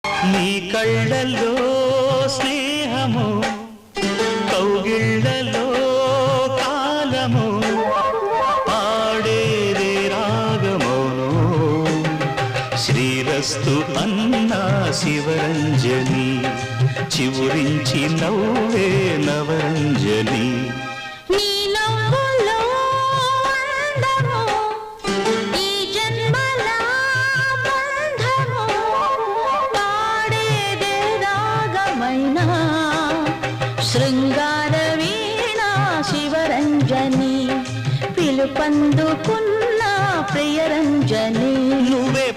నీ కళ్ళల్లో స్నేహము, కౌగిళ్ళలో కాలము, పాడేదే రాగమౌను. శ్రీరస్తు అన్నా శివరంజని, చివురించి నవ్వే నవరంజని. శృంగార వీణ శివరంజని, పిలుపందుకున్న ప్రియరంజని. నువ్వే